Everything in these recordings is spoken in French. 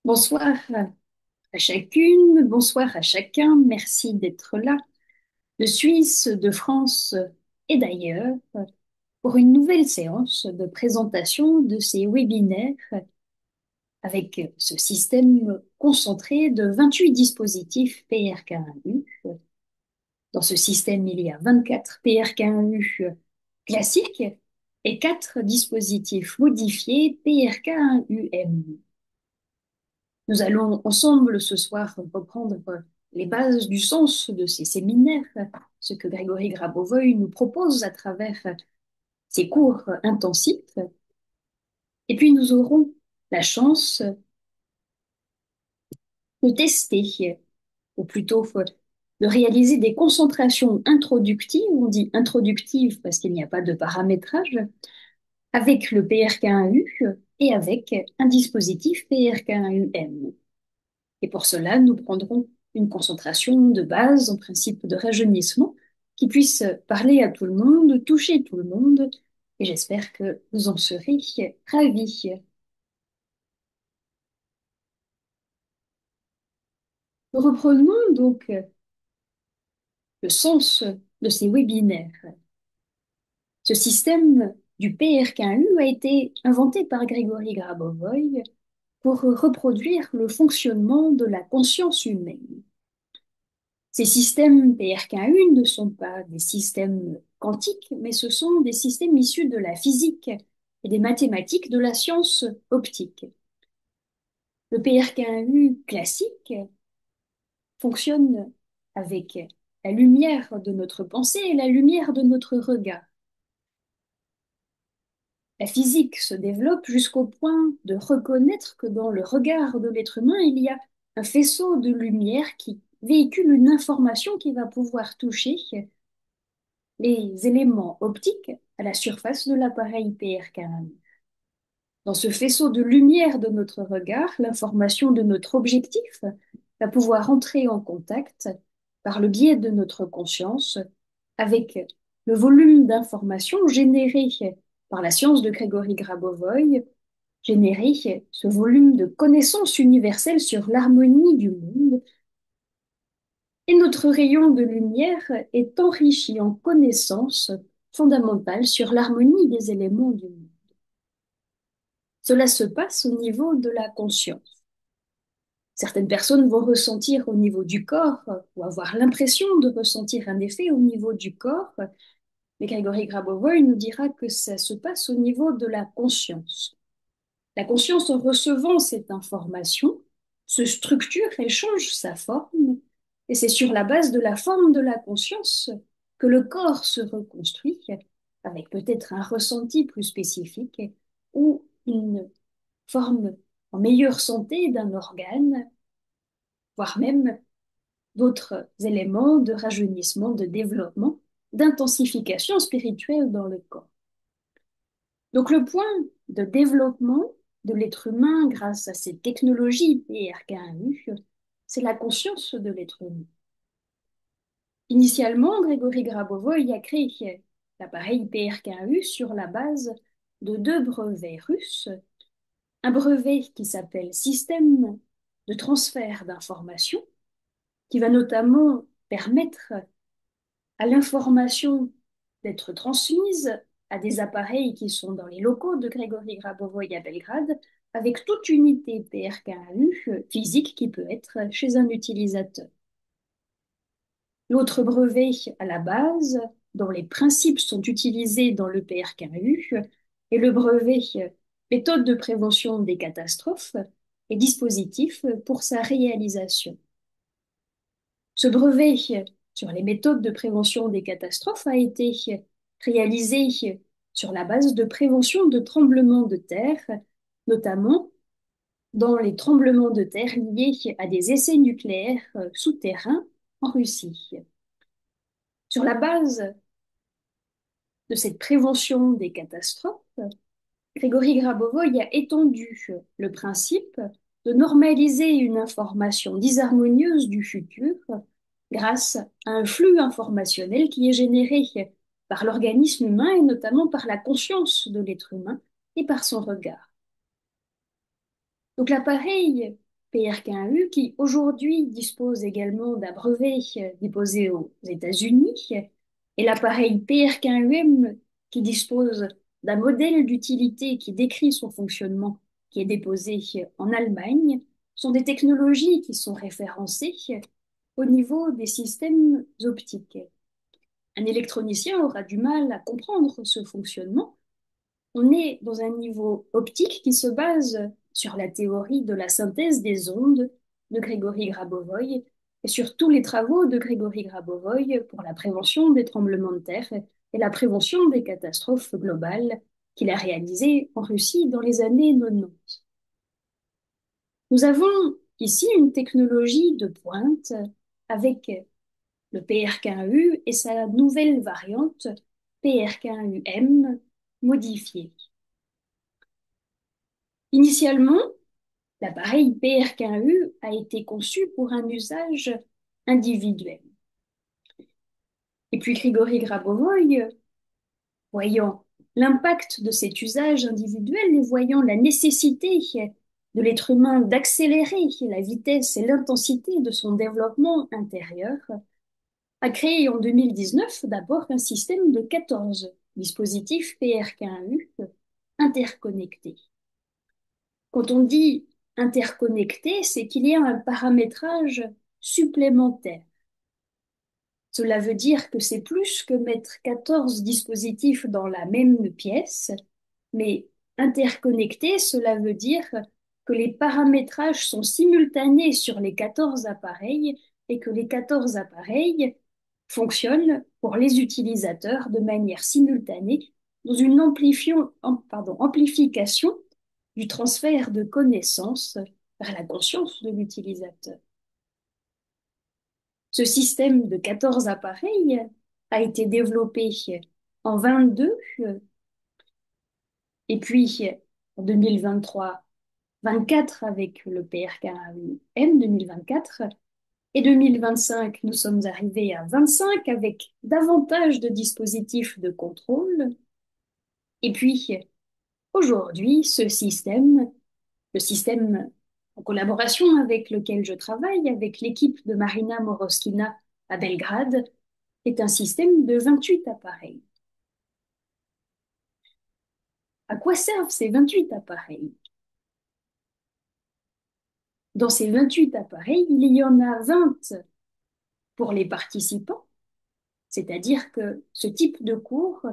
Bonsoir à chacune, bonsoir à chacun, merci d'être là, de Suisse, de France et d'ailleurs, pour une nouvelle séance de présentation de ces webinaires avec ce système concentré de 28 dispositifs PRK1U. Dans ce système, il y a 24 PRK1U classiques et 4 dispositifs modifiés PRK1UM. Nous allons ensemble ce soir reprendre les bases du sens de ces séminaires, ce que Grégory Grabovoy nous propose à travers ses cours intensifs. Et puis nous aurons la chance de tester, ou plutôt de réaliser des concentrations introductives, on dit introductives parce qu'il n'y a pas de paramétrage, avec le PRK1U et avec un dispositif PRK1UM. Et pour cela, nous prendrons une concentration de base, en principe de rajeunissement, qui puisse parler à tout le monde, toucher tout le monde, et j'espère que vous en serez ravis. Nous reprenons donc le sens de ces webinaires. Ce système du PRK1U a été inventé par Grégory Grabovoy pour reproduire le fonctionnement de la conscience humaine. Ces systèmes PRK1 ne sont pas des systèmes quantiques, mais ce sont des systèmes issus de la physique et des mathématiques de la science optique. Le PRK1 classique fonctionne avec la lumière de notre pensée et la lumière de notre regard. La physique se développe jusqu'au point de reconnaître que dans le regard de l'être humain, il y a un faisceau de lumière qui véhicule une information qui va pouvoir toucher les éléments optiques à la surface de l'appareil PRK1. Dans ce faisceau de lumière de notre regard, l'information de notre objectif va pouvoir entrer en contact par le biais de notre conscience avec le volume d'informations généré par la science de Grégory Grabovoy, généré ce volume de connaissances universelles sur l'harmonie du monde. Et notre rayon de lumière est enrichi en connaissances fondamentales sur l'harmonie des éléments du monde. Cela se passe au niveau de la conscience. Certaines personnes vont ressentir au niveau du corps ou avoir l'impression de ressentir un effet au niveau du corps, mais Grégory Grabovoy nous dira que ça se passe au niveau de la conscience. La conscience, en recevant cette information, se structure et change sa forme, et c'est sur la base de la forme de la conscience que le corps se reconstruit, avec peut-être un ressenti plus spécifique ou une forme en meilleure santé d'un organe, voire même d'autres éléments de rajeunissement, de développement, d'intensification spirituelle dans le corps. Donc le point de développement de l'être humain grâce à ces technologies PRK1U, c'est la conscience de l'être humain. Initialement, Grégory Grabovoy a créé l'appareil PRK1U sur la base de deux brevets russes. Un brevet qui s'appelle Système de transfert d'informations, qui va notamment permettre à l'information d'être transmise à des appareils qui sont dans les locaux de Grégory Grabovoy à Belgrade, avec toute unité PRK1U physique qui peut être chez un utilisateur. L'autre brevet à la base, dont les principes sont utilisés dans le PRK1U, est le brevet méthode de prévention des catastrophes et dispositif pour sa réalisation. Ce brevet sur les méthodes de prévention des catastrophes a été réalisé sur la base de prévention de tremblements de terre, notamment dans les tremblements de terre liés à des essais nucléaires souterrains en Russie. Sur la base de cette prévention des catastrophes, Grégory Grabovoy a étendu le principe de normaliser une information disharmonieuse du futur grâce à un flux informationnel qui est généré par l'organisme humain et notamment par la conscience de l'être humain et par son regard. Donc l'appareil PRK1U, qui aujourd'hui dispose également d'un brevet déposé aux États-Unis, et l'appareil PRK1UM qui dispose d'un modèle d'utilité qui décrit son fonctionnement, qui est déposé en Allemagne, sont des technologies qui sont référencées au niveau des systèmes optiques. Un électronicien aura du mal à comprendre ce fonctionnement. On est dans un niveau optique qui se base sur la théorie de la synthèse des ondes de Grégory Grabovoy et sur tous les travaux de Grégory Grabovoy pour la prévention des tremblements de terre et la prévention des catastrophes globales qu'il a réalisées en Russie dans les années 90. Nous avons ici une technologie de pointe avec le PRK1U et sa nouvelle variante PRK1UM modifiée. Initialement, l'appareil PRK1U a été conçu pour un usage individuel. Et puis Grigory Grabovoy, voyant l'impact de cet usage individuel et voyant la nécessité de l'être humain d'accélérer la vitesse et l'intensité de son développement intérieur, a créé en 2019 d'abord un système de 14 dispositifs PRK1U interconnectés. Quand on dit interconnecté, c'est qu'il y a un paramétrage supplémentaire. Cela veut dire que c'est plus que mettre 14 dispositifs dans la même pièce, mais interconnecté, cela veut dire que les paramétrages sont simultanés sur les 14 appareils et que les 14 appareils fonctionnent pour les utilisateurs de manière simultanée dans une amplification du transfert de connaissances vers la conscience de l'utilisateur. Ce système de 14 appareils a été développé en 22 et puis en 2023, 24 avec le PRK-M 2024 et 2025, nous sommes arrivés à 25 avec davantage de dispositifs de contrôle. Et puis aujourd'hui, le système en collaboration avec lequel je travaille, avec l'équipe de Marina Moroskina à Belgrade, est un système de 28 appareils. À quoi servent ces 28 appareils? Dans ces 28 appareils, il y en a 20 pour les participants, c'est-à-dire que ce type de cours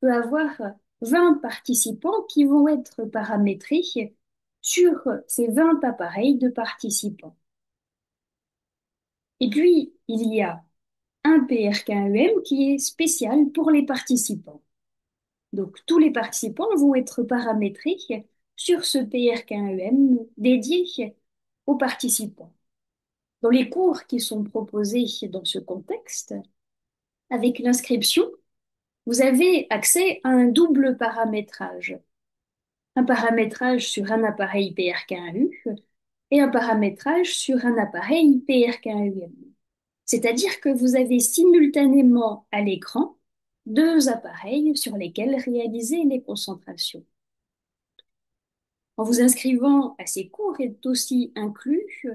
peut avoir 20 participants qui vont être paramétrés sur ces 20 appareils de participants. Et puis, il y a un PRK-EM qui est spécial pour les participants. Donc, tous les participants vont être paramétrés sur ce PRK-EM dédié aux participants. Dans les cours qui sont proposés dans ce contexte, avec l'inscription, vous avez accès à un double paramétrage. Un paramétrage sur un appareil PRK1U et un paramétrage sur un appareil PRK1UM. C'est-à-dire que vous avez simultanément à l'écran deux appareils sur lesquels réaliser les concentrations. En vous inscrivant à ces cours est aussi inclus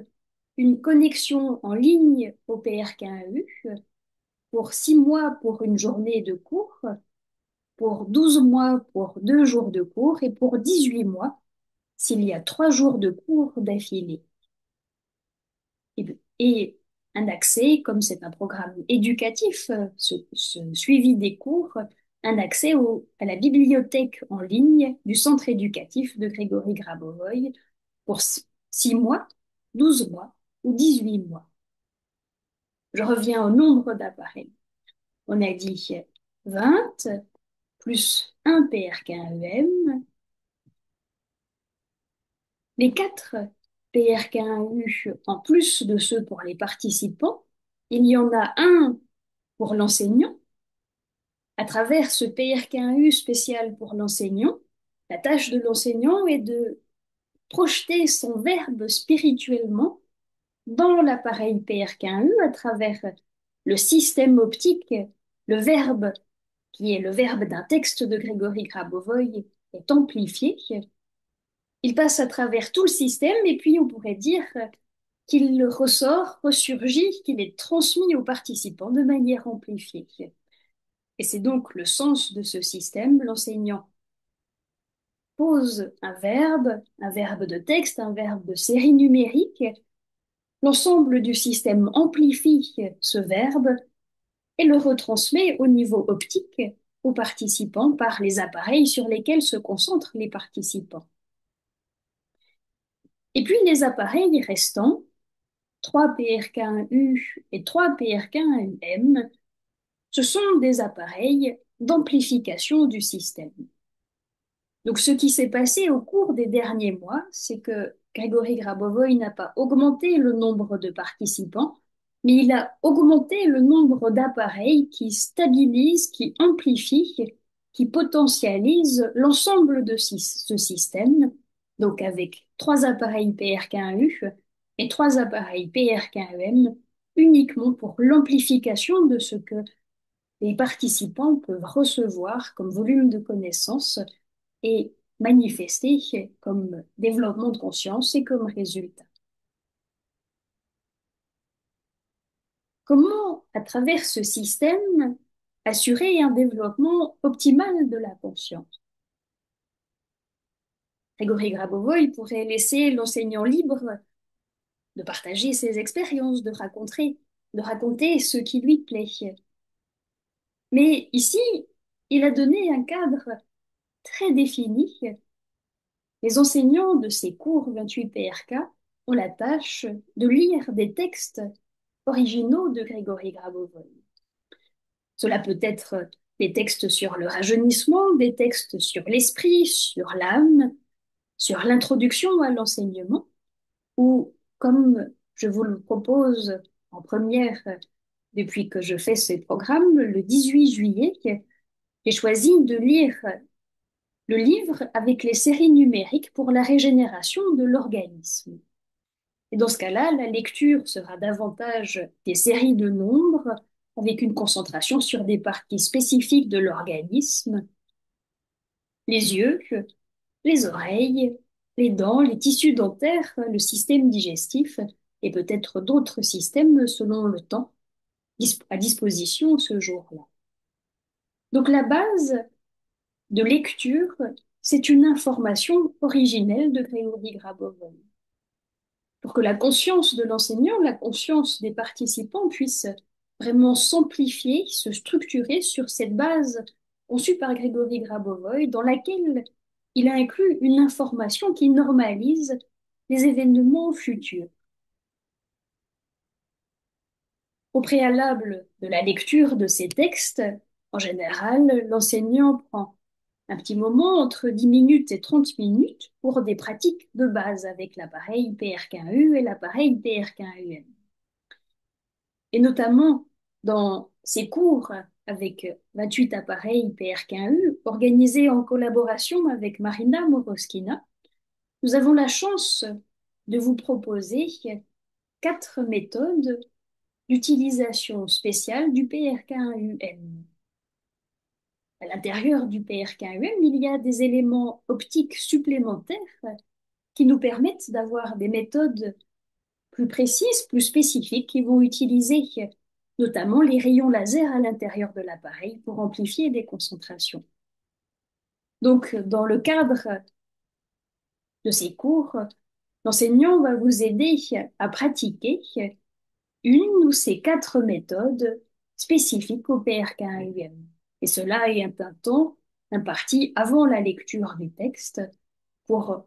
une connexion en ligne au PRK1U pour 6 mois pour une journée de cours, pour 12 mois pour 2 jours de cours et pour 18 mois s'il y a 3 jours de cours d'affilée. Et un accès, comme c'est un programme éducatif, ce suivi des cours, un accès à la bibliothèque en ligne du centre éducatif de Grégory Grabovoy pour 6 mois, 12 mois ou 18 mois. Je reviens au nombre d'appareils. On a dit 20 plus un PRK1EM. Les 4 PRK1U, en plus de ceux pour les participants, il y en a un pour l'enseignant. À travers ce PRK1U spécial pour l'enseignant, la tâche de l'enseignant est de projeter son verbe spirituellement dans l'appareil PRK1U à travers le système optique, le verbe qui est le verbe d'un texte de Grégory Grabovoy est amplifié Il passe à travers tout le système et puis on pourrait dire qu'il ressort, ressurgit, qu'il est transmis aux participants de manière amplifiée. Et c'est donc le sens de ce système. L'enseignant pose un verbe de texte, un verbe de série numérique. L'ensemble du système amplifie ce verbe et le retransmet au niveau optique aux participants par les appareils sur lesquels se concentrent les participants. Et puis les appareils restants, 3PRK1U et 3PRK1UM, ce sont des appareils d'amplification du système. Donc ce qui s'est passé au cours des derniers mois, c'est que Grégory Grabovoy n'a pas augmenté le nombre de participants, mais il a augmenté le nombre d'appareils qui stabilisent, qui amplifient, qui potentialisent l'ensemble de ce système. Donc avec 3 appareils PRK1U et 3 appareils PRK1M, uniquement pour l'amplification de ce que les participants peuvent recevoir comme volume de connaissances et manifester comme développement de conscience et comme résultat. Comment, à travers ce système, assurer un développement optimal de la conscience? Grégory Grabovoy pourrait laisser l'enseignant libre de partager ses expériences, de raconter ce qui lui plaît. Mais ici, il a donné un cadre très défini. Les enseignants de ces cours 28 PRK ont la tâche de lire des textes originaux de Grégory Grabovoy. Cela peut être des textes sur le rajeunissement, des textes sur l'esprit, sur l'âme, sur l'introduction à l'enseignement, ou comme je vous le propose en première depuis que je fais ces programmes, le 18 juillet, j'ai choisi de lire le livre avec les séries numériques pour la régénération de l'organisme. Et dans ce cas-là, la lecture sera davantage des séries de nombres avec une concentration sur des parties spécifiques de l'organisme, les yeux, les oreilles, les dents, les tissus dentaires, le système digestif et peut-être d'autres systèmes selon le temps à disposition ce jour-là. Donc la base de lecture, c'est une information originelle de Grégory Grabovoi. Pour que la conscience de l'enseignant, la conscience des participants puisse vraiment s'amplifier, se structurer sur cette base conçue par Grégory Grabovoy, dans laquelle il a inclus une information qui normalise les événements futurs. Au préalable de la lecture de ces textes, en général, l'enseignant prend un petit moment entre 10 minutes et 30 minutes pour des pratiques de base avec l'appareil PRK1U et l'appareil PRK1UM. Et notamment dans ces cours avec 28 appareils PRK1U organisés en collaboration avec Marina Moroskina, nous avons la chance de vous proposer 4 méthodes d'utilisation spéciale du PRK1UM. À l'intérieur du PRK1UM, il y a des éléments optiques supplémentaires qui nous permettent d'avoir des méthodes plus précises, plus spécifiques, qui vont utiliser notamment les rayons laser à l'intérieur de l'appareil pour amplifier des concentrations. Donc, dans le cadre de ces cours, l'enseignant va vous aider à pratiquer une ou ces 4 méthodes spécifiques au PRK1UM. Et cela est un temps imparti avant la lecture du texte pour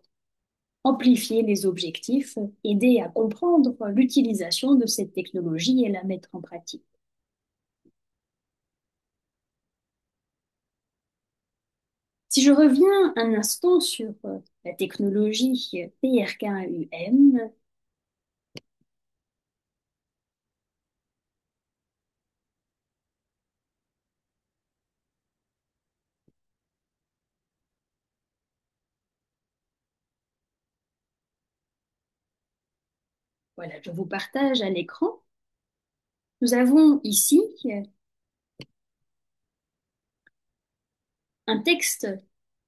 amplifier les objectifs, aider à comprendre l'utilisation de cette technologie et la mettre en pratique. Si je reviens un instant sur la technologie PRK1UM, voilà, je vous partage à l'écran. Nous avons ici un texte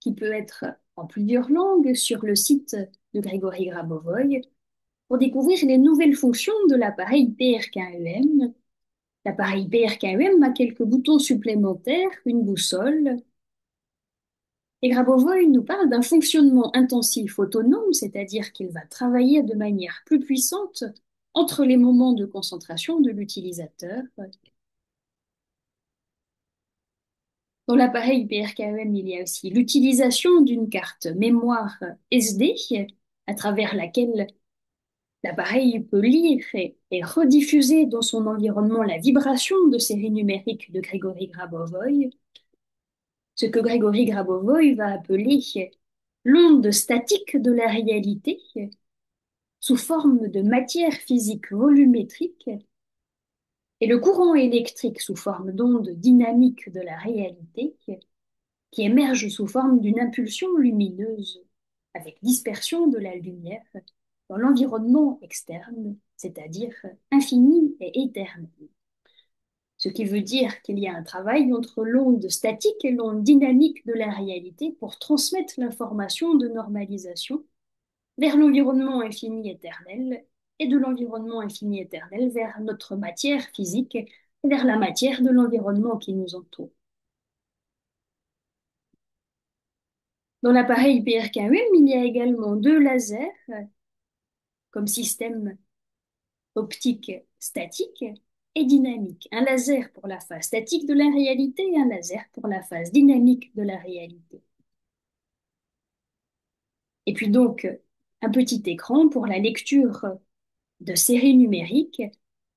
qui peut être en plusieurs langues sur le site de Grégory Grabovoy pour découvrir les nouvelles fonctions de l'appareil PRK-EM. L'appareil PRK-EM a quelques boutons supplémentaires, une boussole. Et Grabovoy nous parle d'un fonctionnement intensif autonome, c'est-à-dire qu'il va travailler de manière plus puissante entre les moments de concentration de l'utilisateur. Dans l'appareil PRKEM, il y a aussi l'utilisation d'une carte mémoire SD à travers laquelle l'appareil peut lire et rediffuser dans son environnement la vibration de séries numériques de Grégory Grabovoy, ce que Grégory Grabovoy va appeler l'onde statique de la réalité sous forme de matière physique volumétrique et le courant électrique sous forme d'onde dynamique de la réalité qui émerge sous forme d'une impulsion lumineuse avec dispersion de la lumière dans l'environnement externe, c'est-à-dire infini et éternel. Ce qui veut dire qu'il y a un travail entre l'onde statique et l'onde dynamique de la réalité pour transmettre l'information de normalisation vers l'environnement infini éternel et de l'environnement infini éternel vers notre matière physique et vers la matière de l'environnement qui nous entoure. Dans l'appareil PRK-UM, il y a également deux lasers comme système optique statique et dynamique. Un laser pour la phase statique de la réalité et un laser pour la phase dynamique de la réalité. Et puis donc, un petit écran pour la lecture de séries numériques.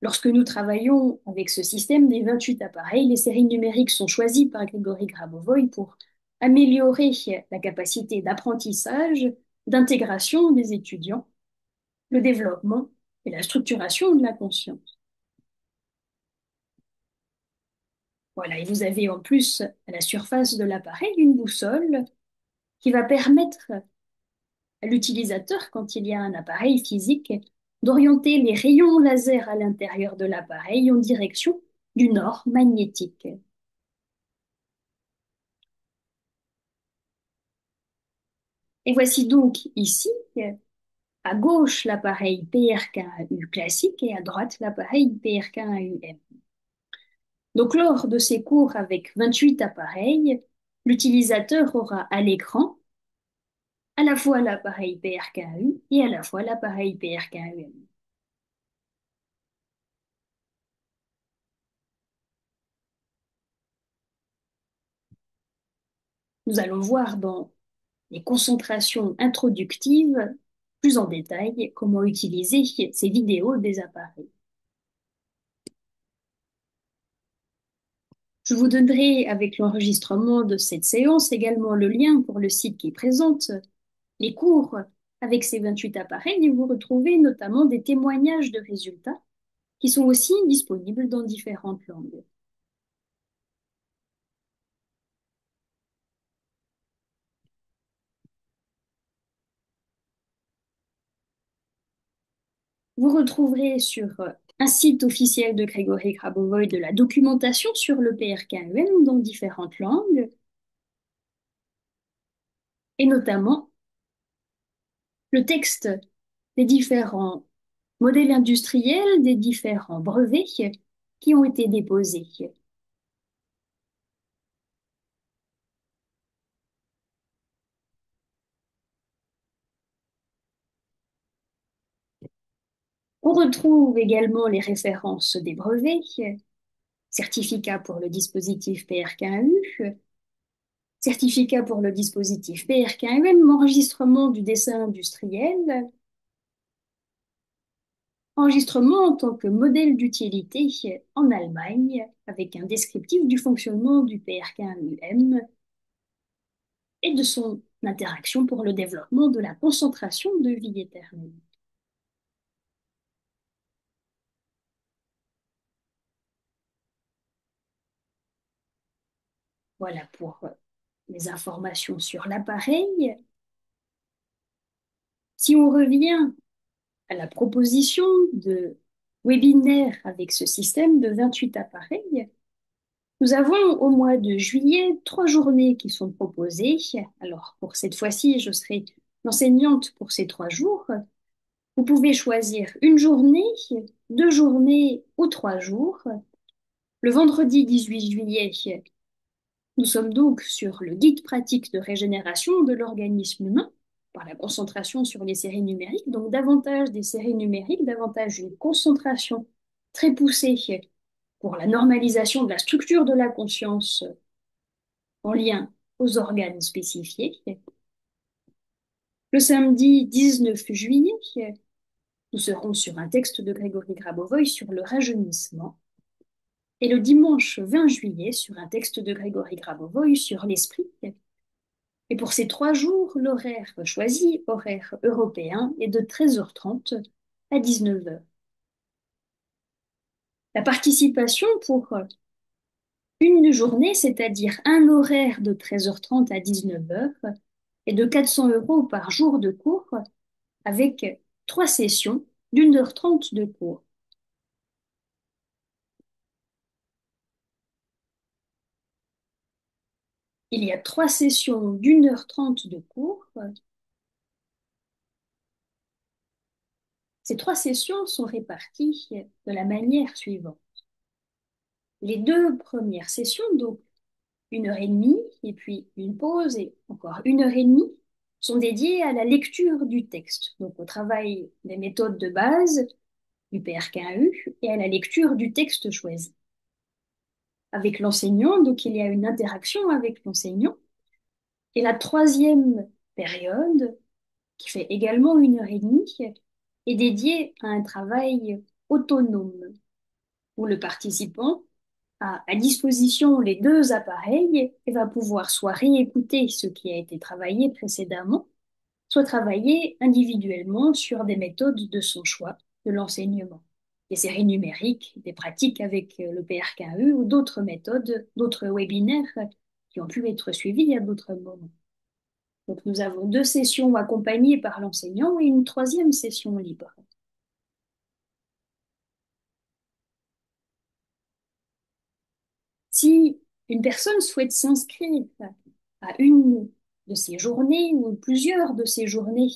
Lorsque nous travaillons avec ce système des 28 appareils, les séries numériques sont choisies par Grégory Grabovoy pour améliorer la capacité d'apprentissage, d'intégration des étudiants, le développement et la structuration de la conscience. Voilà, et vous avez en plus à la surface de l'appareil une boussole qui va permettre à l'utilisateur, quand il y a un appareil physique, d'orienter les rayons laser à l'intérieur de l'appareil en direction du nord magnétique. Et voici donc ici, à gauche, l'appareil PRK-U classique et à droite, l'appareil PRK-UM. Donc, lors de ces cours avec 28 appareils, l'utilisateur aura à l'écran à la fois l'appareil PRK-U et à la fois l'appareil PRK-UM. Nous allons voir dans les concentrations introductives plus en détail comment utiliser ces vidéos des appareils. Je vous donnerai avec l'enregistrement de cette séance également le lien pour le site qui présente les cours avec ces 28 appareils et vous retrouvez notamment des témoignages de résultats qui sont aussi disponibles dans différentes langues. Vous retrouverez sur un site officiel de Grégory Grabovoy de la documentation sur le PRK-UM dans différentes langues et notamment le texte des différents modèles industriels, des différents brevets qui ont été déposés. On retrouve également les références des brevets, certificat pour le dispositif PRK-U, certificat pour le dispositif PRK-UM, enregistrement du dessin industriel, enregistrement en tant que modèle d'utilité en Allemagne avec un descriptif du fonctionnement du PRK-UM et de son interaction pour le développement de la concentration de vie éternelle. Voilà pour les informations sur l'appareil. Si on revient à la proposition de webinaire avec ce système de 28 appareils, Nous avons au mois de juillet 3 journées qui sont proposées. Alors, pour cette fois-ci, je serai l'enseignante pour ces 3 jours. Vous pouvez choisir une journée, 2 journées ou 3 jours. Le vendredi 18 juillet, nous sommes donc sur le guide pratique de régénération de l'organisme humain par la concentration sur les séries numériques, donc davantage des séries numériques, davantage une concentration très poussée pour la normalisation de la structure de la conscience en lien aux organes spécifiés. Le samedi 19 juillet, nous serons sur un texte de Grégory Grabovoy sur le rajeunissement. Et le dimanche 20 juillet, sur un texte de Grégory Grabovoy sur l'esprit. Et pour ces 3 jours, l'horaire choisi, horaire européen, est de 13h30 à 19h. La participation pour une journée, c'est-à-dire un horaire de 13h30 à 19h, est de 400 euros par jour de cours avec 3 sessions d'1h30 de cours. Il y a 3 sessions d'1h30 de cours. Ces 3 sessions sont réparties de la manière suivante. Les 2 premières sessions, donc 1h30, et puis une pause, et encore 1h30, sont dédiées à la lecture du texte, donc au travail des méthodes de base du PRKU et à la lecture du texte choisi. Avec l'enseignant, donc il y a une interaction avec l'enseignant. Et la troisième période, qui fait également 1h30, est dédiée à un travail autonome, où le participant a à disposition les 2 appareils et va pouvoir soit réécouter ce qui a été travaillé précédemment, soit travailler individuellement sur des méthodes de son choix de l'enseignement, des séries numériques, des pratiques avec le PRKU ou d'autres méthodes, d'autres webinaires qui ont pu être suivis à d'autres moments. Donc nous avons 2 sessions accompagnées par l'enseignant et une troisième session libre. Si une personne souhaite s'inscrire à une de ces journées ou plusieurs de ces journées,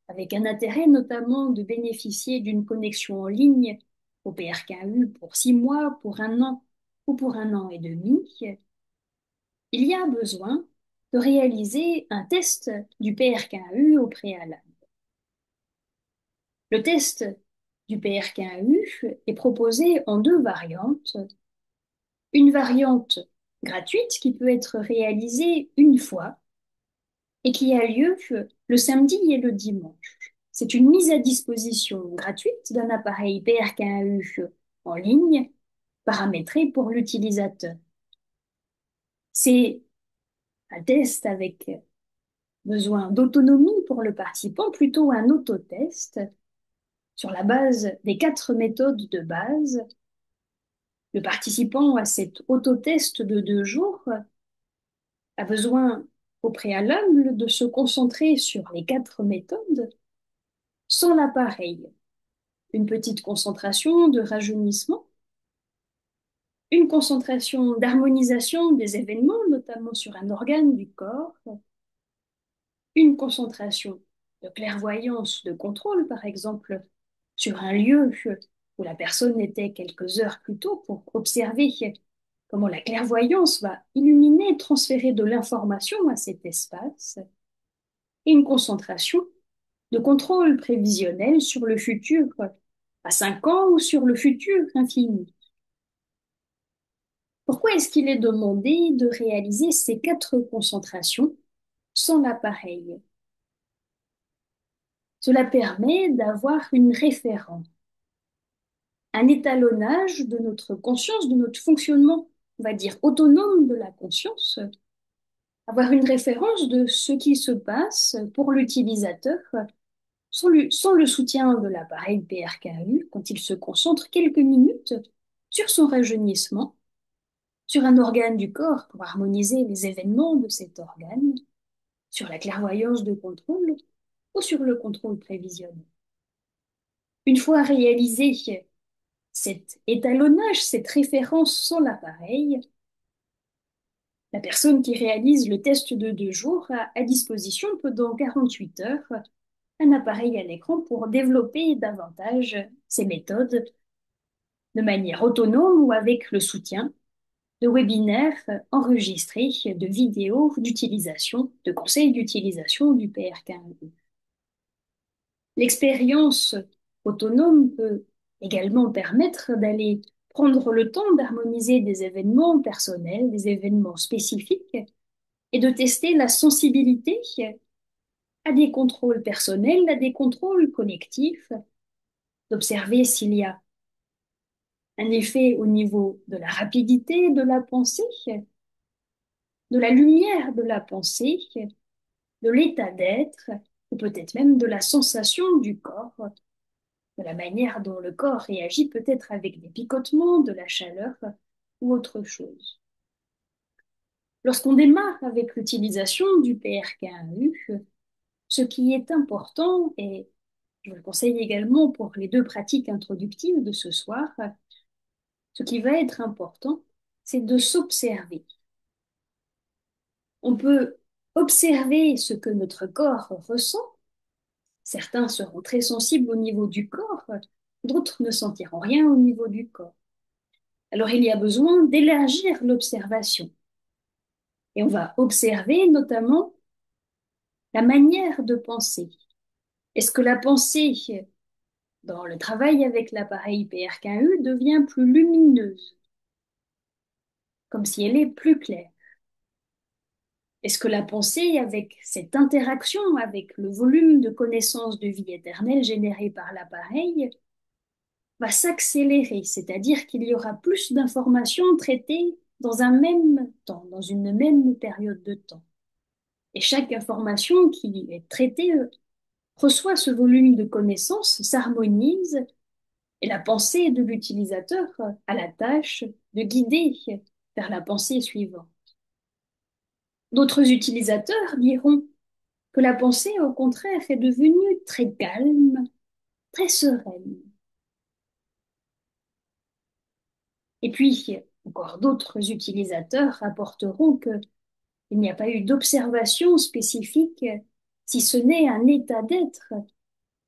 avec un intérêt notamment de bénéficier d'une connexion en ligne au PRKU pour 6 mois, pour un an ou pour un an et demi, il y a besoin de réaliser un test du PRKU au préalable. Le test du PRKU est proposé en 2 variantes. Une variante gratuite qui peut être réalisée une fois et qui a lieu le samedi et le dimanche. C'est une mise à disposition gratuite d'un appareil PRKU en ligne paramétré pour l'utilisateur. C'est un test avec besoin d'autonomie pour le participant, plutôt un autotest sur la base des 4 méthodes de base. Le participant à cet autotest de 2 jours a besoin au préalable de se concentrer sur les 4 méthodes sans l'appareil. Une petite concentration de rajeunissement, une concentration d'harmonisation des événements, notamment sur un organe du corps, une concentration de clairvoyance, de contrôle, par exemple, sur un lieu où la personne était quelques heures plus tôt pour observer comment la clairvoyance va illuminer, transférer de l'information à cet espace, et une concentration de contrôle prévisionnel sur le futur à 5 ans ou sur le futur infini. Pourquoi est-ce qu'il est demandé de réaliser ces 4 concentrations sans l'appareil? Cela permet d'avoir une référence, un étalonnage de notre conscience, de notre fonctionnement, on va dire autonome de la conscience, avoir une référence de ce qui se passe pour l'utilisateur sans le soutien de l'appareil PRKU quand il se concentre quelques minutes sur son rajeunissement, sur un organe du corps pour harmoniser les événements de cet organe, sur la clairvoyance de contrôle ou sur le contrôle prévisionnel. Une fois réalisé cet étalonnage, cette référence sans l'appareil, La personne qui réalise le test de 2 jours a à disposition pendant 48 heures un appareil à l'écran pour développer davantage ces méthodes de manière autonome ou avec le soutien de webinaires enregistrés, de vidéos d'utilisation, de conseils d'utilisation du PRK1E. L'expérience autonome peut également permettre d'aller prendre le temps d'harmoniser des événements personnels, des événements spécifiques, et de tester la sensibilité à des contrôles personnels, à des contrôles collectifs, d'observer s'il y a un effet au niveau de la rapidité de la pensée, de la lumière de la pensée, de l'état d'être, ou peut-être même de la sensation du corps, de la manière dont le corps réagit peut-être avec des picotements, de la chaleur ou autre chose. Lorsqu'on démarre avec l'utilisation du PRK1U, ce qui est important, et je vous le conseille également pour les 2 pratiques introductives de ce soir, ce qui va être important, c'est de s'observer. On peut observer ce que notre corps ressent. Certains seront très sensibles au niveau du corps, d'autres ne sentiront rien au niveau du corps. Alors il y a besoin d'élargir l'observation. Et on va observer notamment la manière de penser. Est-ce que la pensée dans le travail avec l'appareil PRK1U devient plus lumineuse, comme si elle est plus claire? Est-ce que la pensée, avec cette interaction avec le volume de connaissances de vie éternelle généré par l'appareil, va s'accélérer, c'est-à-dire qu'il y aura plus d'informations traitées dans un même temps, dans une même période de temps. Et chaque information qui est traitée reçoit ce volume de connaissances, s'harmonise, et la pensée de l'utilisateur a la tâche de guider vers la pensée suivante. D'autres utilisateurs diront que la pensée, au contraire, est devenue très calme, très sereine. Et puis, encore d'autres utilisateurs rapporteront qu'il n'y a pas eu d'observation spécifique, si ce n'est un état d'être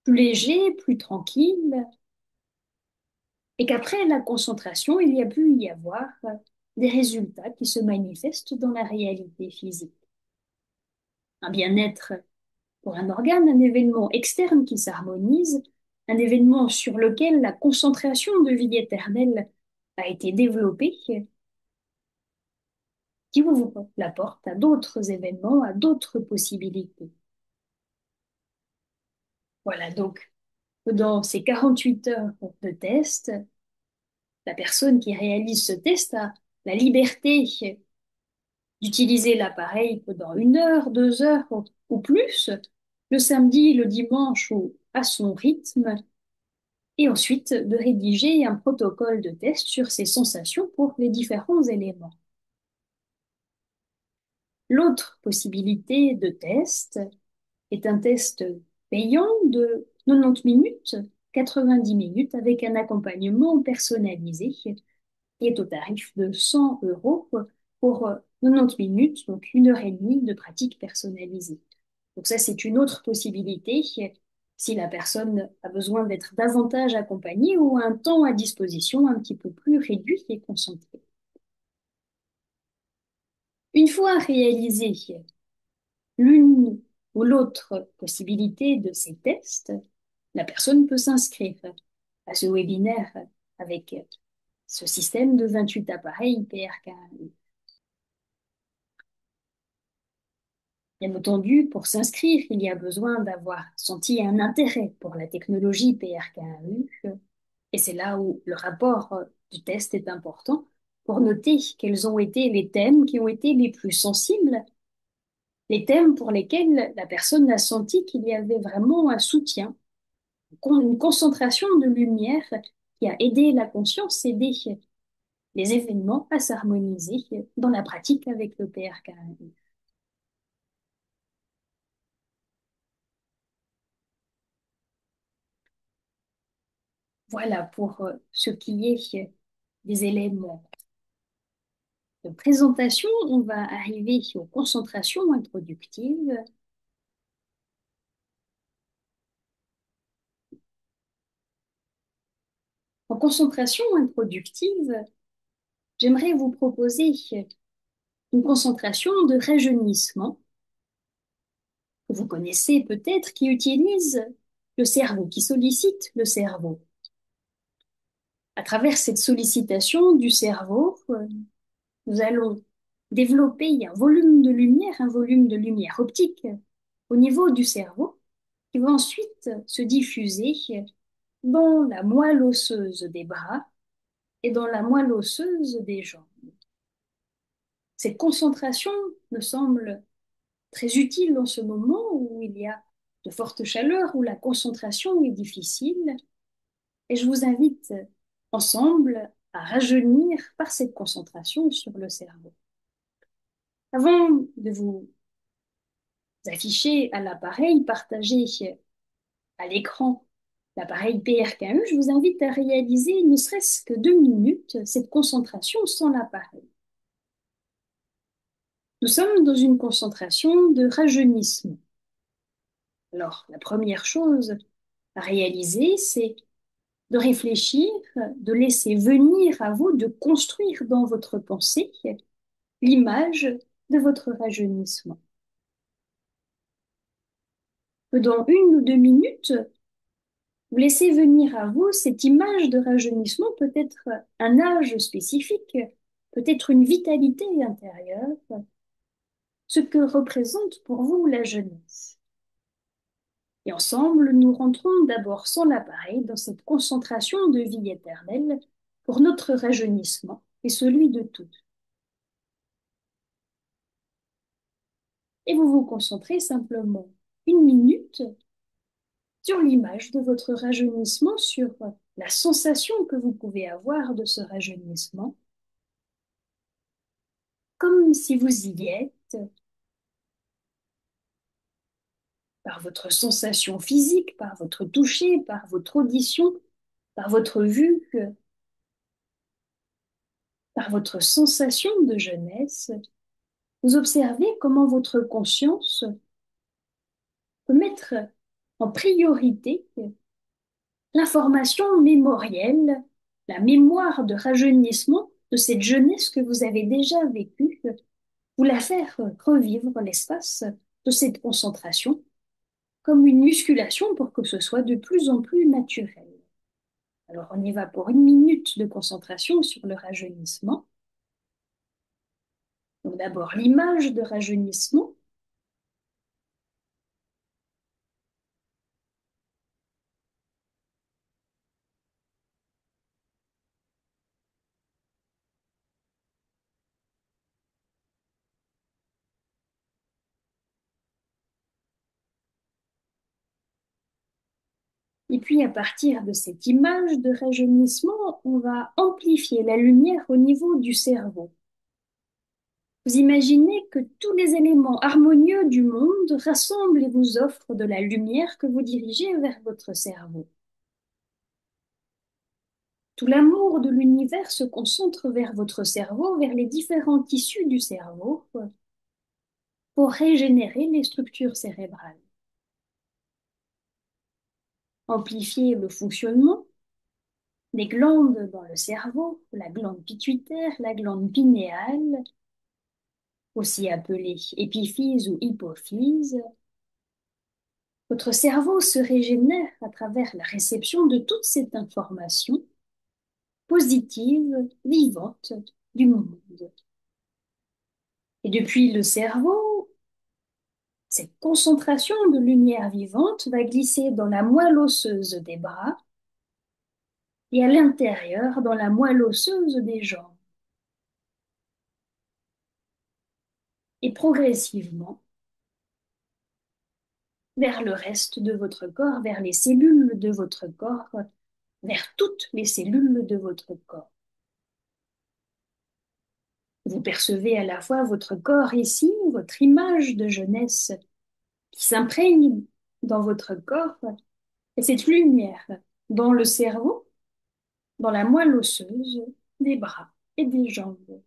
plus léger, plus tranquille, et qu'après la concentration, il y a pu y avoir des résultats qui se manifestent dans la réalité physique. Un bien-être pour un organe, un événement externe qui s'harmonise, un événement sur lequel la concentration de vie éternelle a été développée, qui ouvre la porte à d'autres événements, à d'autres possibilités. Voilà, donc dans ces 48 heures de test, la personne qui réalise ce test a la liberté d'utiliser l'appareil pendant 1 heure, 2 heures ou plus, le samedi, le dimanche ou à son rythme, et ensuite de rédiger un protocole de test sur ses sensations pour les différents éléments. L'autre possibilité de test est un test payant de 90 minutes, 90 minutes avec un accompagnement personnalisé qui est au tarif de 100 euros pour 90 minutes, donc 1 heure et demie de pratique personnalisée. Donc ça, c'est une autre possibilité si la personne a besoin d'être davantage accompagnée ou un temps à disposition un petit peu plus réduit et concentré. Une fois réalisé l'une ou l'autre possibilité de ces tests, la personne peut s'inscrire à ce webinaire avec ce système de 28 appareils PRK1. Bien entendu, pour s'inscrire, il y a besoin d'avoir senti un intérêt pour la technologie PRK1U, et c'est là où le rapport du test est important pour noter quels ont été les thèmes qui ont été les plus sensibles, les thèmes pour lesquels la personne a senti qu'il y avait vraiment un soutien, une concentration de lumière qui a aidé la conscience, aidé les événements à s'harmoniser dans la pratique avec le PRK1. Voilà pour ce qui est des éléments de présentation, on va arriver aux concentrations introductives. En concentration introductive, j'aimerais vous proposer une concentration de rajeunissement que vous connaissez peut-être, qui utilise le cerveau, qui sollicite le cerveau. À travers cette sollicitation du cerveau, nous allons développer un volume de lumière optique au niveau du cerveau, qui va ensuite se diffuser dans la moelle osseuse des bras et dans la moelle osseuse des jambes. Cette concentration me semble très utile en ce moment où il y a de fortes chaleurs, où la concentration est difficile, et je vous invite ensemble à rajeunir par cette concentration sur le cerveau. Avant de vous afficher à l'appareil, partagé à l'écran, l'appareil PRKE, je vous invite à réaliser ne serait-ce que 2 minutes cette concentration sans l'appareil. Nous sommes dans une concentration de rajeunissement. Alors, la première chose à réaliser, c'est de réfléchir, de laisser venir à vous, de construire dans votre pensée l'image de votre rajeunissement. Que dans 1 ou 2 minutes, vous laissez venir à vous cette image de rajeunissement, peut-être un âge spécifique, peut-être une vitalité intérieure, ce que représente pour vous la jeunesse. Et ensemble, nous rentrons d'abord sans l'appareil dans cette concentration de vie éternelle pour notre rajeunissement et celui de tous. Et vous vous concentrez simplement 1 minute sur l'image de votre rajeunissement, sur la sensation que vous pouvez avoir de ce rajeunissement, comme si vous y êtes, par votre sensation physique, par votre toucher, par votre audition, par votre vue, par votre sensation de jeunesse. Vous observez comment votre conscience peut mettre en priorité l'information mémorielle, la mémoire de rajeunissement de cette jeunesse que vous avez déjà vécue, vous la faire revivre l'espace de cette concentration comme une musculation pour que ce soit de plus en plus naturel. Alors on y va pour 1 minute de concentration sur le rajeunissement. Donc d'abord l'image de rajeunissement. Et puis à partir de cette image de rajeunissement, on va amplifier la lumière au niveau du cerveau. Vous imaginez que tous les éléments harmonieux du monde rassemblent et vous offrent de la lumière que vous dirigez vers votre cerveau. Tout l'amour de l'univers se concentre vers votre cerveau, vers les différents tissus du cerveau, pour régénérer les structures cérébrales. Amplifier le fonctionnement des glandes dans le cerveau, la glande pituitaire, la glande pinéale, aussi appelée épiphyse ou hypophyse. Votre cerveau se régénère à travers la réception de toute cette information positive, vivante du monde. Et depuis le cerveau, cette concentration de lumière vivante va glisser dans la moelle osseuse des bras et à l'intérieur dans la moelle osseuse des jambes. Et progressivement, vers le reste de votre corps, vers les cellules de votre corps, vers toutes les cellules de votre corps. Vous percevez à la fois votre corps ici, votre image de jeunesse qui s'imprègne dans votre corps, et cette lumière dans le cerveau, dans la moelle osseuse des bras et des jambes.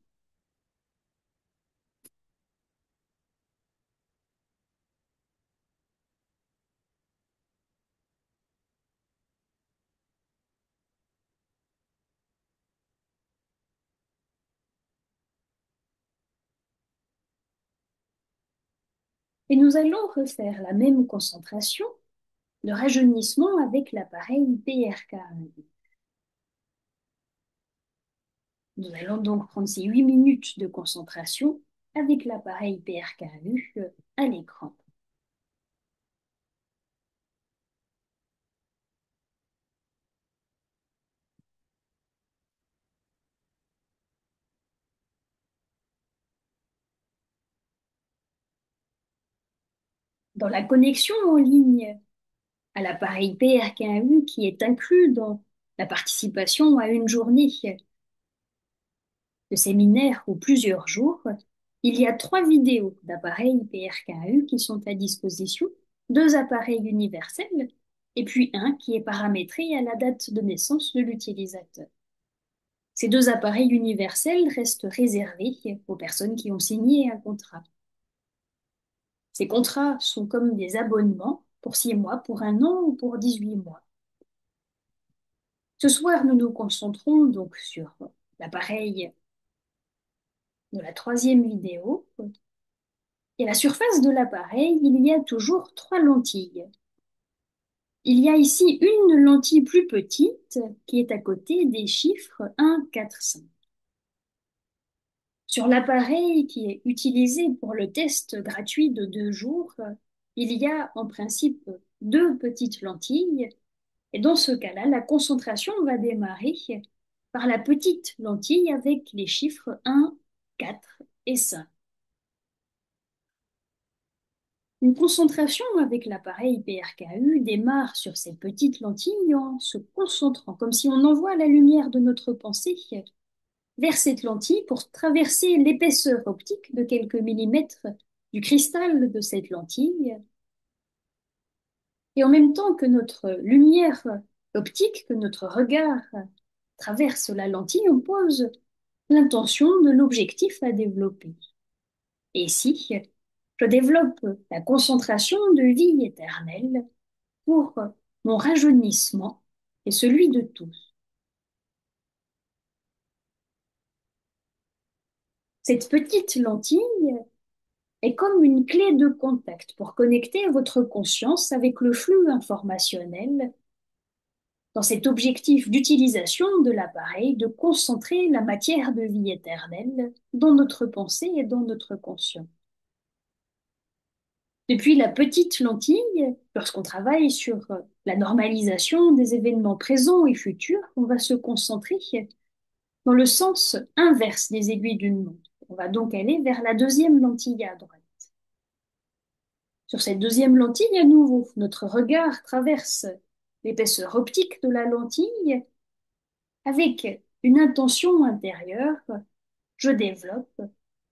Et nous allons refaire la même concentration de rajeunissement avec l'appareil PRK1. Nous allons donc prendre ces 8 minutes de concentration avec l'appareil PRKU à l'écran. Dans la connexion en ligne à l'appareil PRKU qui est inclus dans la participation à une journée de séminaire ou plusieurs jours, il y a 3 vidéos d'appareils PRKU qui sont à disposition, 2 appareils universels et puis un qui est paramétré à la date de naissance de l'utilisateur. Ces 2 appareils universels restent réservés aux personnes qui ont signé un contrat. Ces contrats sont comme des abonnements pour 6 mois, pour 1 an ou pour 18 mois. Ce soir, nous nous concentrons donc sur l'appareil de la 3e vidéo. Et à la surface de l'appareil, il y a toujours 3 lentilles. Il y a ici une lentille plus petite qui est à côté des chiffres 1, 4, 5. Sur l'appareil qui est utilisé pour le test gratuit de 2 jours, il y a en principe 2 petites lentilles. Et dans ce cas-là, la concentration va démarrer par la petite lentille avec les chiffres 1, 4 et 5. Une concentration avec l'appareil PRKU démarre sur ces petites lentilles en se concentrant, comme si on envoie la lumière de notre pensée vers cette lentille pour traverser l'épaisseur optique de quelques millimètres du cristal de cette lentille. Et en même temps que notre lumière optique, que notre regard traverse la lentille, on pose l'intention de l'objectif à développer. Et ici, je développe la concentration de vie éternelle pour mon rajeunissement et celui de tous. Cette petite lentille est comme une clé de contact pour connecter votre conscience avec le flux informationnel dans cet objectif d'utilisation de l'appareil de concentrer la matière de vie éternelle dans notre pensée et dans notre conscience. Depuis la petite lentille, lorsqu'on travaille sur la normalisation des événements présents et futurs, on va se concentrer dans le sens inverse des aiguilles d'une montre. On va donc aller vers la 2e lentille à droite. Sur cette 2e lentille, à nouveau, notre regard traverse l'épaisseur optique de la lentille avec une intention intérieure. Je développe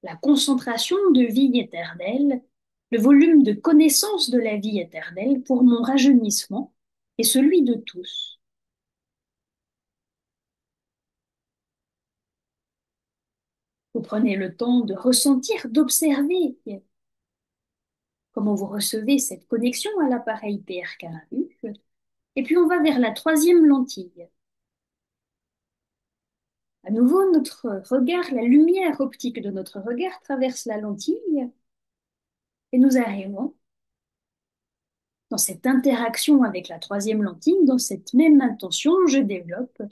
la concentration de vie éternelle, le volume de connaissance de la vie éternelle pour mon rajeunissement et celui de tous. Vous prenez le temps de ressentir, d'observer comment vous recevez cette connexion à l'appareil PRKU. Et puis on va vers la 3e lentille. À nouveau, notre regard, la lumière optique de notre regard traverse la lentille et nous arrivons dans cette interaction avec la 3e lentille, dans cette même intention, je développe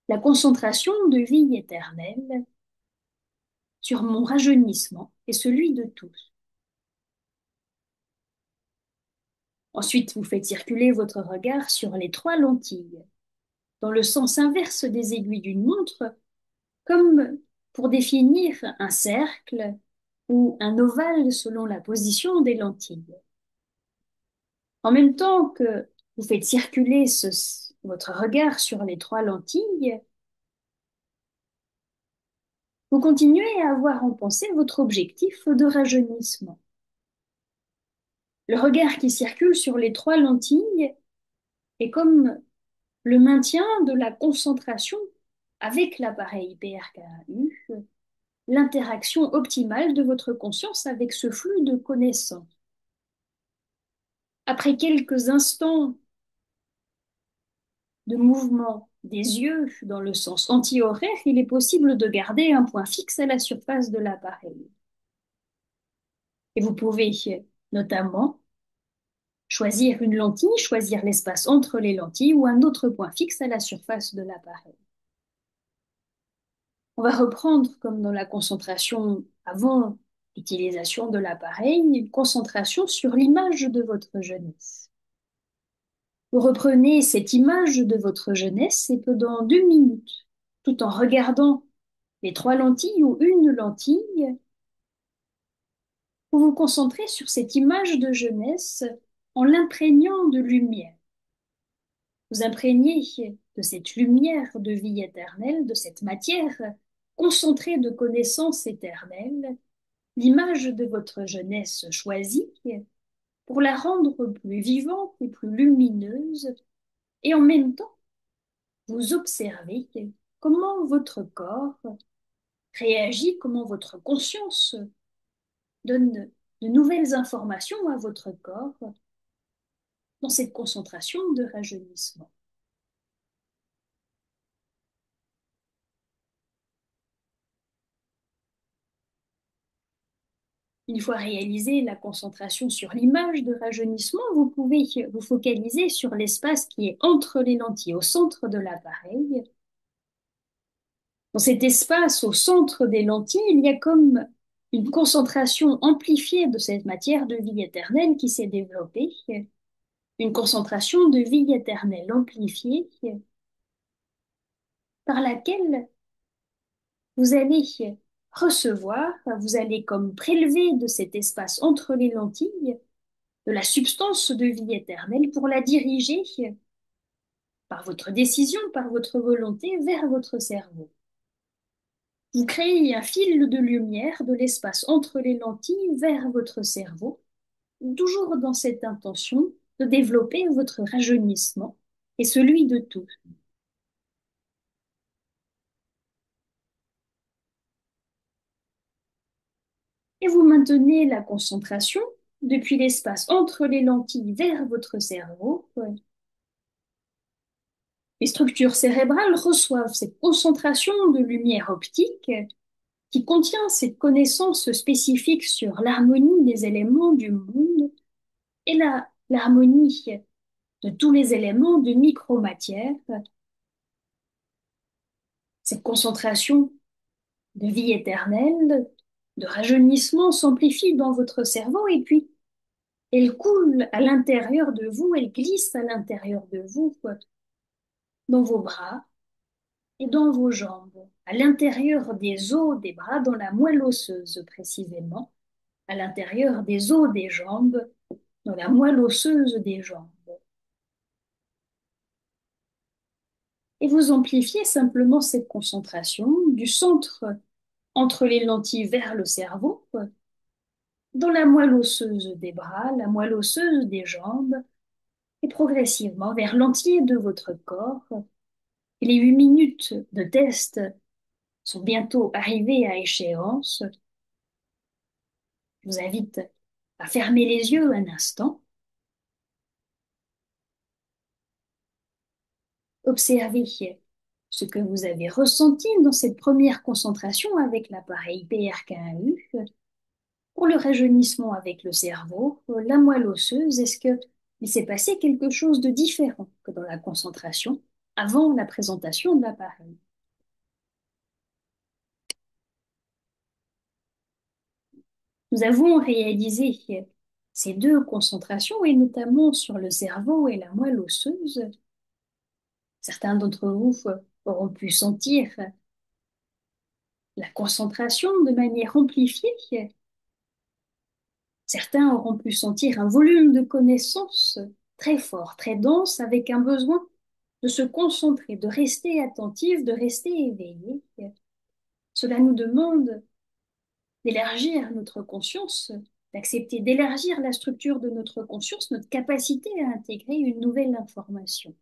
la concentration de vie éternelle sur mon rajeunissement et celui de tous. Ensuite, vous faites circuler votre regard sur les 3 lentilles, dans le sens inverse des aiguilles d'une montre, comme pour définir un cercle ou un ovale selon la position des lentilles. En même temps que vous faites circuler votre regard sur les 3 lentilles, vous continuez à avoir en pensée votre objectif de rajeunissement. Le regard qui circule sur les 3 lentilles est comme le maintien de la concentration avec l'appareil PRKU, l'interaction optimale de votre conscience avec ce flux de connaissances. Après quelques instants de mouvement des yeux dans le sens anti-horaire, il est possible de garder un point fixe à la surface de l'appareil. Et vous pouvez notamment choisir une lentille, choisir l'espace entre les lentilles ou un autre point fixe à la surface de l'appareil. On va reprendre, comme dans la concentration avant l'utilisation de l'appareil, une concentration sur l'image de votre jeunesse. Vous reprenez cette image de votre jeunesse et pendant 2 minutes, tout en regardant les trois lentilles ou une lentille, vous vous concentrez sur cette image de jeunesse en l'imprégnant de lumière. Vous imprégnez de cette lumière de vie éternelle, de cette matière concentrée de connaissances éternelles, l'image de votre jeunesse choisie pour la rendre plus vivante et plus lumineuse, et en même temps, vous observez comment votre corps réagit, comment votre conscience donne de nouvelles informations à votre corps dans cette concentration de rajeunissement. Une fois réalisée la concentration sur l'image de rajeunissement, vous pouvez vous focaliser sur l'espace qui est entre les lentilles, au centre de l'appareil. Dans cet espace, au centre des lentilles, il y a comme une concentration amplifiée de cette matière de vie éternelle qui s'est développée, une concentration de vie éternelle amplifiée par laquelle vous allez recevoir, vous allez comme prélever de cet espace entre les lentilles de la substance de vie éternelle pour la diriger par votre décision, par votre volonté vers votre cerveau. Vous créez un fil de lumière de l'espace entre les lentilles vers votre cerveau, toujours dans cette intention de développer votre rajeunissement et celui de tous. Et vous maintenez la concentration depuis l'espace entre les lentilles vers votre cerveau. Les structures cérébrales reçoivent cette concentration de lumière optique qui contient cette connaissance spécifique sur l'harmonie des éléments du monde et l'harmonie de tous les éléments de micromatière. Cette concentration de vie éternelle, de rajeunissement s'amplifie dans votre cerveau et puis elle coule à l'intérieur de vous, elle glisse à l'intérieur de vous, dans vos bras et dans vos jambes, à l'intérieur des os des bras, dans la moelle osseuse précisément, à l'intérieur des os des jambes, dans la moelle osseuse des jambes. Et vous amplifiez simplement cette concentration du centre entre les lentilles vers le cerveau, dans la moelle osseuse des bras, la moelle osseuse des jambes, et progressivement vers l'entier de votre corps. Et les 8 minutes de test sont bientôt arrivées à échéance. Je vous invite à fermer les yeux un instant. Observez ce que vous avez ressenti dans cette première concentration avec l'appareil PRKAU. Pour le rajeunissement avec le cerveau, la moelle osseuse, est-ce que il s'est passé quelque chose de différent que dans la concentration avant la présentation de l'appareil? Nous avons réalisé ces deux concentrations et notamment sur le cerveau et la moelle osseuse. Certains d'entre vous auront pu sentir la concentration de manière amplifiée. Certains auront pu sentir un volume de connaissances très fort, très dense, avec un besoin de se concentrer, de rester attentif, de rester éveillé. Cela nous demande d'élargir notre conscience, d'accepter d'élargir la structure de notre conscience, notre capacité à intégrer une nouvelle information.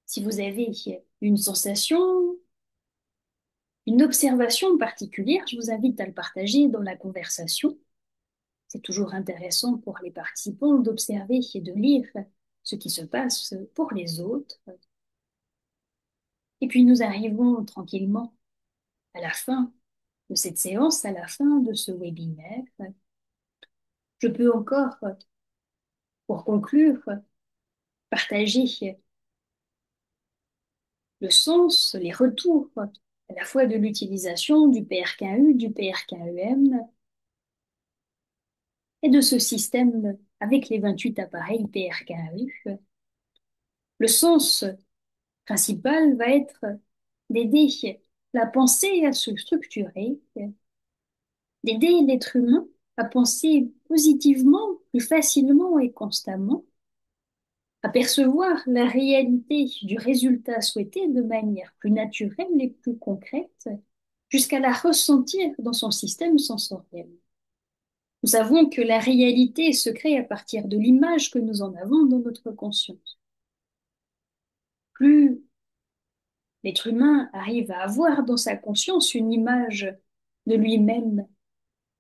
Si vous avez une sensation, une observation particulière, je vous invite à le partager dans la conversation. C'est toujours intéressant pour les participants d'observer et de lire ce qui se passe pour les autres. Et puis nous arrivons tranquillement à la fin de cette séance, à la fin de ce webinaire. Je peux encore, pour conclure, partager le sens, les retours à la fois de l'utilisation du PRKU, du PRKEM et de ce système avec les 28 appareils PRKU. Le sens principal va être d'aider la pensée à se structurer, d'aider l'être humain à penser positivement, plus facilement et constamment, à percevoir la réalité du résultat souhaité de manière plus naturelle et plus concrète, jusqu'à la ressentir dans son système sensoriel. Nous savons que la réalité se crée à partir de l'image que nous en avons dans notre conscience. Plus l'être humain arrive à avoir dans sa conscience une image de lui-même,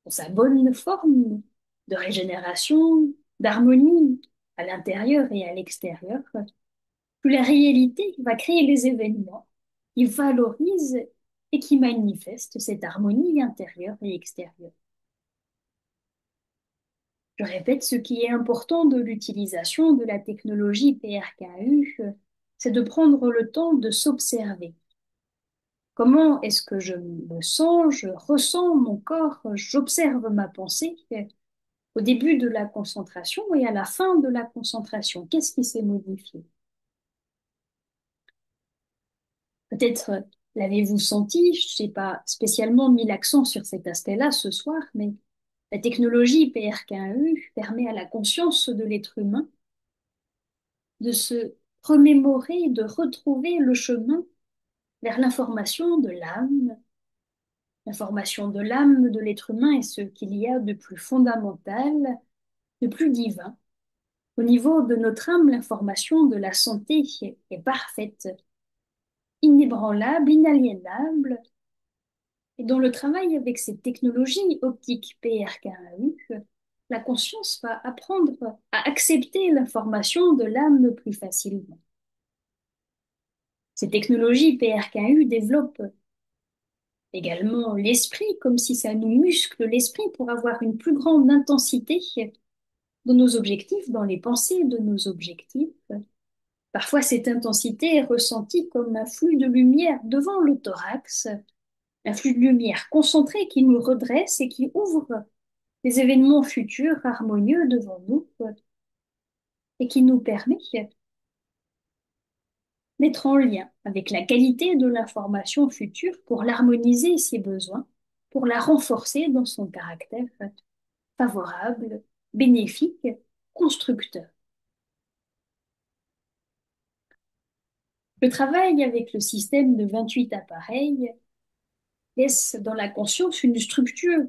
dans sa bonne forme de régénération, d'harmonie à l'intérieur et à l'extérieur, plus la réalité va créer les événements qui valorisent et qui manifestent cette harmonie intérieure et extérieure. Je répète, ce qui est important de l'utilisation de la technologie PRKU, c'est de prendre le temps de s'observer. Comment est-ce que je me sens, je ressens mon corps, j'observe ma pensée au début de la concentration et à la fin de la concentration. Qu'est-ce qui s'est modifié? Peut-être l'avez-vous senti, je n'ai pas spécialement mis l'accent sur cet aspect-là ce soir, mais la technologie PRKU permet à la conscience de l'être humain de se remémorer, de retrouver le chemin vers l'information de l'âme. L'information de l'âme de l'être humain est ce qu'il y a de plus fondamental, de plus divin. Au niveau de notre âme, l'information de la santé est parfaite, inébranlable, inaliénable. Et dans le travail avec ces technologies optiques PRKAU, la conscience va apprendre à accepter l'information de l'âme plus facilement. Ces technologies PRKU développent également l'esprit, comme si ça nous muscle l'esprit pour avoir une plus grande intensité dans nos objectifs, dans les pensées de nos objectifs. Parfois, cette intensité est ressentie comme un flux de lumière devant le thorax, un flux de lumière concentré qui nous redresse et qui ouvre les événements futurs harmonieux devant nous et qui nous permet d'être en lien avec la qualité de l'information future pour l'harmoniser si besoin, pour la renforcer dans son caractère favorable, bénéfique, constructeur. Le travail avec le système de 28 appareils laisse dans la conscience une structure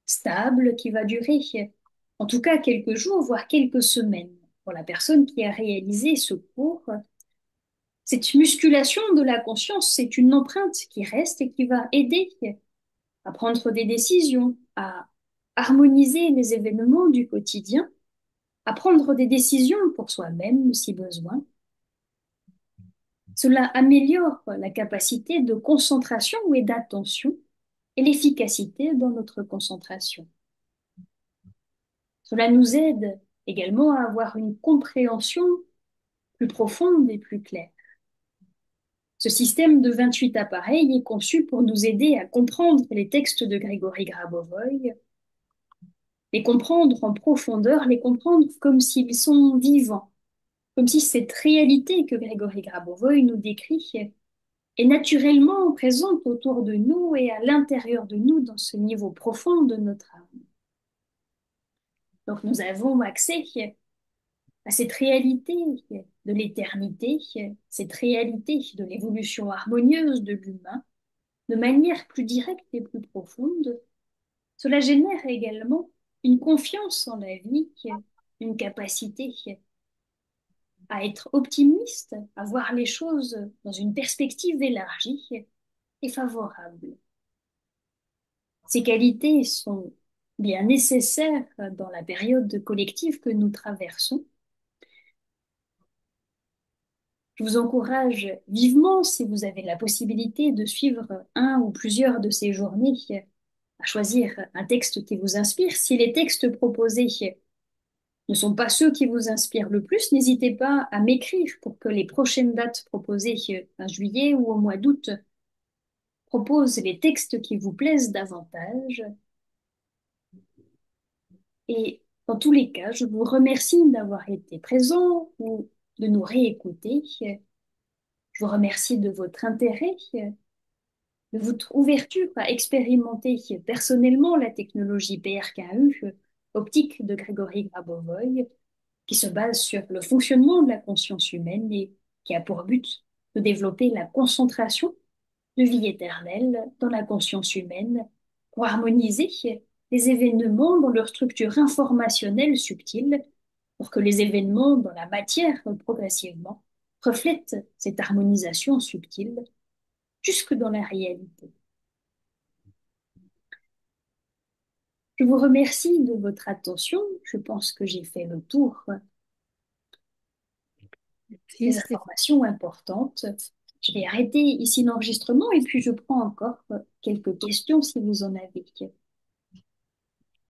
stable qui va durer en tout cas quelques jours, voire quelques semaines. Pour la personne qui a réalisé ce cours, cette musculation de la conscience, c'est une empreinte qui reste et qui va aider à prendre des décisions, à harmoniser les événements du quotidien, à prendre des décisions pour soi-même si besoin. Cela améliore la capacité de concentration et d'attention et l'efficacité dans notre concentration. Cela nous aide également à avoir une compréhension plus profonde et plus claire. Ce système de 28 appareils est conçu pour nous aider à comprendre les textes de Grégory Grabovoy, les comprendre en profondeur, les comprendre comme s'ils sont vivants, comme si cette réalité que Grégory Grabovoy nous décrit est naturellement présente autour de nous et à l'intérieur de nous dans ce niveau profond de notre âme. Donc nous avons accès à cette réalité de l'éternité, cette réalité de l'évolution harmonieuse de l'humain, de manière plus directe et plus profonde. Cela génère également une confiance en la vie, une capacité à être optimiste, à voir les choses dans une perspective élargie et favorable. Ces qualités sont bien nécessaires dans la période collective que nous traversons. Je vous encourage vivement, si vous avez la possibilité de suivre un ou plusieurs de ces journées, à choisir un texte qui vous inspire. Si les textes proposés ne sont pas ceux qui vous inspirent le plus, n'hésitez pas à m'écrire pour que les prochaines dates proposées en juillet ou au mois d'août proposent les textes qui vous plaisent davantage. Et dans tous les cas, je vous remercie d'avoir été présent ou de nous réécouter. Je vous remercie de votre intérêt, de votre ouverture à expérimenter personnellement la technologie PRKU, optique de Grégory Grabovoy, qui se base sur le fonctionnement de la conscience humaine et qui a pour but de développer la concentration de vie éternelle dans la conscience humaine pour harmoniser les événements dans leur structure informationnelle subtile, pour que les événements dans la matière progressivement reflètent cette harmonisation subtile jusque dans la réalité. Je vous remercie de votre attention. Je pense que j'ai fait le tour Si, des c'était informations importantes. Je vais arrêter ici l'enregistrement et puis je prends encore quelques questions si vous en avez.